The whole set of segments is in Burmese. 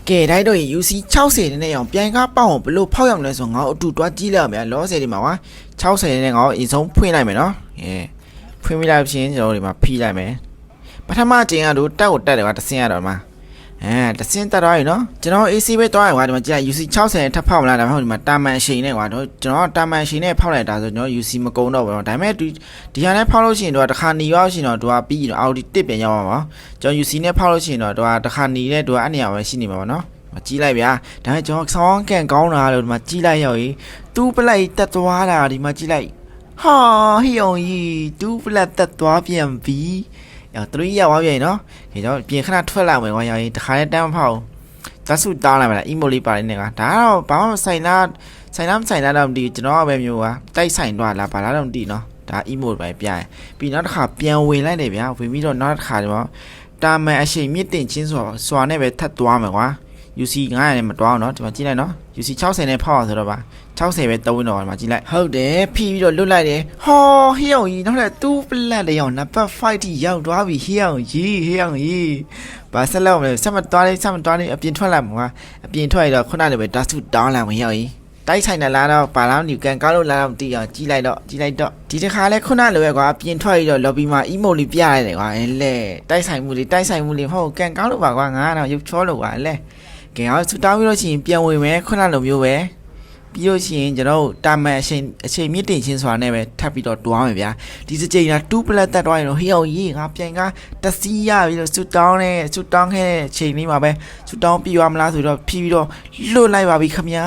ကဲတိုင်းတို့ UC 60နဲ့အောင်ပြန်ကားပေါအောင်ဘလို့ဖောက်ရောက်လဲဆိုငါ့အတူတွားကြည့်လိုက်ရမယ်လောဆယ်ဒီမှာကွာ60နဲ့ငါ့အရင်ဆုံးဖွင့်လိုက်မယ်နော်ဖွင့်ပြလိုက်ချင်းကျွန်တော်ဒီမှာဖိလိုက်မယ်ပထမကျင်းကတော့တက်ကိုတက်တယ်ကွာတစ်ဆင်းရတော့မှာတစ်ဆင်းတက်သွားပြီနော်ကျွန်တော် AC ပဲတွားရကွာဒီမှာကြည့် UC 60နဲ့ထပ်ဖောက်မလားဒါမှမဟုတ်ဒီမှာတာမန်အရှိန်နဲ့ကွာကျွန်တော်တာမန်အရှိန်နဲ့ဖောက်လိုက်တာဆိုကျွန်တော် UC မကုန်းတော့ဘူးနော်ဒါပေမဲ့ဒီဟာနဲ့ဖောက်လို့ရှိရင်တော့တစ်ခါหนีရောက်ရှိရင်တော့သူကပြီးတော့ Audi တစ်ပြန်ရောက်မှာပါကျွန်တော် UC နဲ့ဖောက်လို့ရှိရင်တော့သူကတစ်ခါหนีနဲ့သူကအဲ့နေရာပဲရှိနေမှာပါနော်ကြည့်လိုက်ဗျာဒါပေမဲ့ကျွန်တော်ဆောင်းကန်ကောင်းတာလို့ဒီမှာကြည့်လိုက်ရောက်ရေးတူးပလိုက်တက်သွားတာဒီမှာကြည့်လိုက်ဟာဟီယုံကြီးတူးပလက်တက်သွားပြန်ပြီ3ရောက်သွားပြန်နော်ခေကျွန်တော်ပြင်ခဏထွက်လာမယ်ကွာရောက်ရေးတခါနဲ့တန်းမဖောက်တဆူတောင်းလိုက်မလား emo လေးပါနေကဒါတော့ဘာမှမဆိုင်လားတော့မသိကျွန်တော်ပဲမျိုးကတိုက်ဆိုင်တော့လားဘာလားတော့မသိနော်ဒါ emo ပဲပြရင်ပြီးနောက်တစ်ခါပြန်ဝင်လိုက်တယ်ဗျာဝင်ပြီးတော့နောက်တစ်ခါဒီမှာတာမန်အရှိန်မြင့်တင်ချင်းစွာနဲ့ပဲထပ်သွားမယ်ကွာUC 900နဲ့မတွားအောင်နော်ဒီမှာကြည့်လိုက်နော် UC 60နဲ့ဖောက်အောင်ဆိုတော့ပါ60ပဲသုံးတော့ဒီမှာကြည့်လိုက်ဟုတ်တယ်ဖိပြီးတော့လွတ်လိုက်တယ်ဟောဟေးအောင်ကြီးနောက်ထပ်2 plat လေးအောင်နံပါတ်5ထိရောက်သွားပြီဟေးအောင်ကြီးဘာဆက်လောက်မလဲဆက်မတွားလေးအပြင်ထွက်လာမှာကွာအပြင်ထွက်ရတော့ခုနကပဲဓာတ်စုတောင်းလာဝင်ရောက်ကြီးတိုက်ဆိုင်နေလားတော့ပါလားဒီကန်ကားလို့လာတော့မသိအောင်ကြည့်လိုက်တော့ဒီတစ်ခါလဲခုနလိုပဲကွာအပြင်ထွက်ရတော့ lobby မှာ emo လေးပြရတယ်ကွာလဲတိုက်ဆိုင်မှုလေးဟုတ်ကန်ကားလို့ပါကွာငါကတော့ရုပ်ချောလို့ပါလဲကဲအောင်ဆူတောင်းပြီးလို့ရှိရင်ပြန်ဝင်မယ်ခုနလိုမျိုးပဲပြီးလို့ရှိရင်ကျွန်တော်တာမန်အချိန်မြင့်တင်ချင်းစွာနဲ့ပဲထပ်ပြီးတော့တွားမယ်ဗျာဒီစကြိမ်က2 plat တက်တွားရင်တော့ဟေးအောင်ကြီးငါပြန်ကတစီးရပြီးတော့ဆူတောင်းခဲ့တဲ့အချိန်လေးမှာပဲဆူတောင်းပြီးသွားမလားဆိုတော့ဖြီးပြီးတော့လွတ်လိုက်ပါပြီခမညာ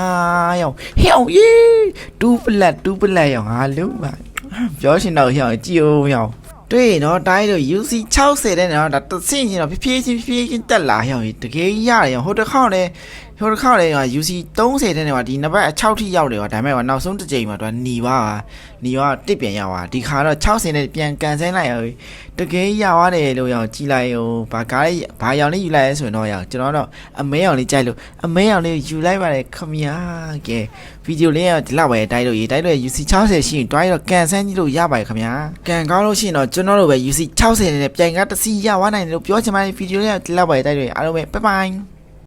ရောဟေးအောင်ကြီး2 plat ရောငါလုံးပါပြောရှင်တော့ဟေးအောင်ကြည့်အောင်ရော对喏，大家都UC 60的喏，它新鲜了，偏得来呀，这个呀呀，或者靠嘞啊，UC 东西的话，ဒီ那边超体要的话，但係話နောက်ဆုံးတစ်ချိန်မှာတော့หนีว่าတစ်ပြန်ရောက်啊，ဒီခါတော့60နဲ့ပြန်ကန်ဆင်းလိုက်ရတကယ်ရောက်ရတယ်လို့ရောက်ကြည့်လိုက်ရောဘာရောင်လေးယူလိုက်လဲဆိုရင်တော့ရောက်ကျွန်တော်တော့အမဲရောင်လေးကြိုက်လို့အမဲရောင်လေးယူလိုက်ပါတယ်ခမညာကဲဗီဒီယိုလေးကဒီလောက်ပဲတိုက်လို့UC 60ရှိရင်တွားရတော့ကန်ဆန်းကြည့်လို့ရပါတယ်ခမညာကန်ကောင်းလို့ရှိရင်တော့ကျွန်တော်တို့ပဲUC 60နဲ့ပြန်ကတစီရဝနိုင်တယ်လို့ပြောချင်ပါတယ်ဗီဒီယိုလေးကဒီလောက်ပဲတိုက်လို့အားလုံးပဲဘိုင်